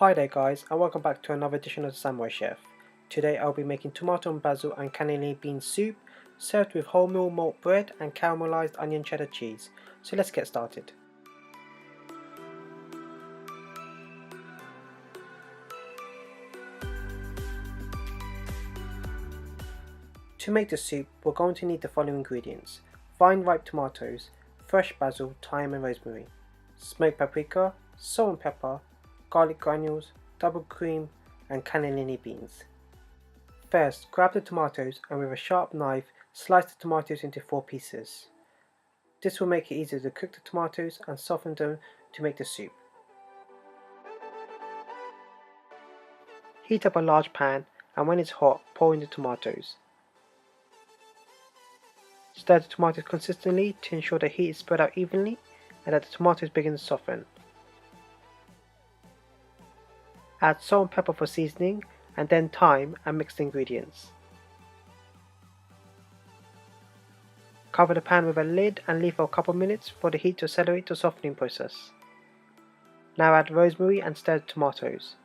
Hi there guys, and welcome back to another edition of the Samurai Chef. Today I'll be making tomato and basil and cannellini bean soup served with wholemeal malt bread and caramelized onion cheddar cheese. So let's get started. To make the soup, we're going to need the following ingredients: fine ripe tomatoes, fresh basil, thyme and rosemary, smoked paprika, salt and pepper, garlic granules, double cream and cannellini beans. First, grab the tomatoes and with a sharp knife slice the tomatoes into 4 pieces. This will make it easier to cook the tomatoes and soften them to make the soup. Heat up a large pan and when it's hot, pour in the tomatoes. Stir the tomatoes consistently to ensure the heat is spread out evenly and that the tomatoes begin to soften. Add salt and pepper for seasoning and then thyme and mix the ingredients. Cover the pan with a lid and leave for a couple minutes for the heat to accelerate the softening process. Now add rosemary and stir the tomatoes.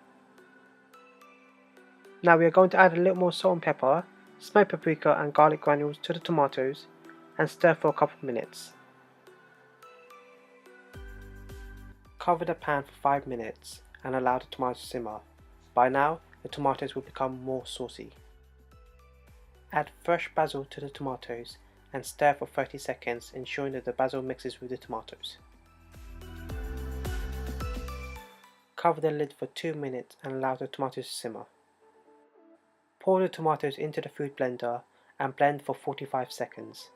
Now we are going to add a little more salt and pepper, smoked paprika and garlic granules to the tomatoes and stir for a couple of minutes. Cover the pan for 5 minutes and allow the tomatoes to simmer. By now, the tomatoes will become more saucy. Add fresh basil to the tomatoes and stir for 30 seconds, ensuring that the basil mixes with the tomatoes. Cover the lid for 2 minutes and allow the tomatoes to simmer. Pour the tomatoes into the food blender and blend for 45 seconds.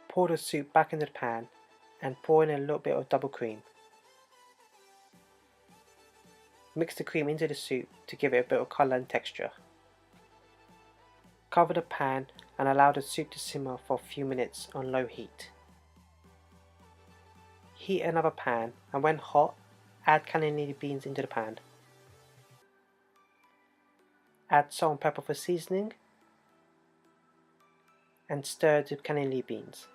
Pour the soup back into the pan and pour in a little bit of double cream. Mix the cream into the soup to give it a bit of colour and texture. Cover the pan and allow the soup to simmer for a few minutes on low heat. Heat another pan and when hot, add cannellini beans into the pan. Add salt and pepper for seasoning and stir the cannellini beans.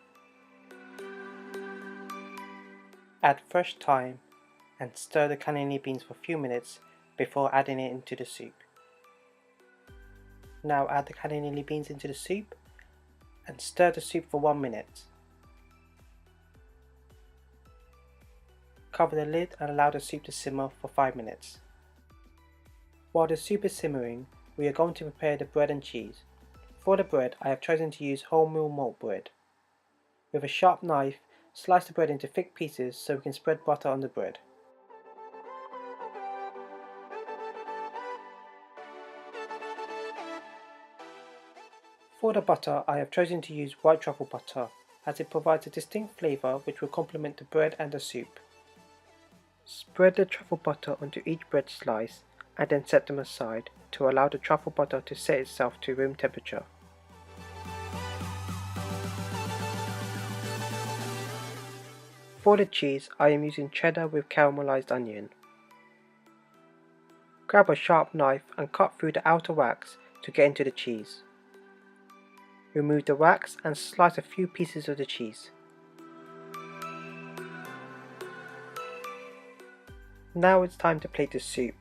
Add fresh thyme and stir the cannellini beans for a few minutes before adding it into the soup. Now add the cannellini beans into the soup and stir the soup for 1 minute. Cover the lid and allow the soup to simmer for 5 minutes. While the soup is simmering, we are going to prepare the bread and cheese. For the bread, I have chosen to use wholemeal malt bread. With a sharp knife, slice the bread into thick pieces so we can spread butter on the bread. For the butter, I have chosen to use white truffle butter as it provides a distinct flavour which will complement the bread and the soup. Spread the truffle butter onto each bread slice and then set them aside to allow the truffle butter to set itself to room temperature. For the cheese, I am using cheddar with caramelized onion. Grab a sharp knife and cut through the outer wax to get into the cheese. Remove the wax and slice a few pieces of the cheese. Now it's time to plate the soup.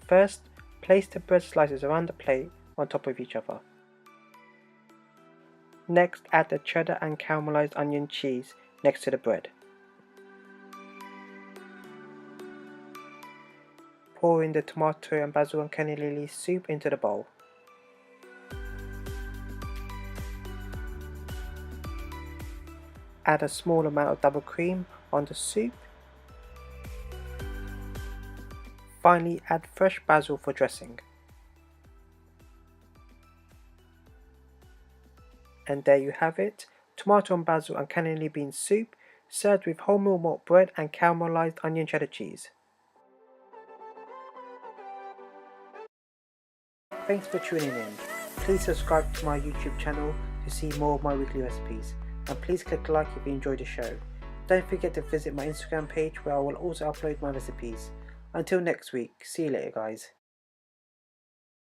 First, place the bread slices around the plate on top of each other. Next, add the cheddar and caramelized onion cheese next to the bread. Pour in the tomato and basil and cannellini soup into the bowl. Add a small amount of double cream on the soup. Finally, add fresh basil for dressing. And there you have it, tomato and basil and cannellini bean soup served with wholemeal malt bread and caramelized onion cheddar cheese. Thanks for tuning in. Please subscribe to my YouTube channel to see more of my weekly recipes, and please click like if you enjoyed the show. Don't forget to visit my Instagram page where I will also upload my recipes. Until next week, see you later guys.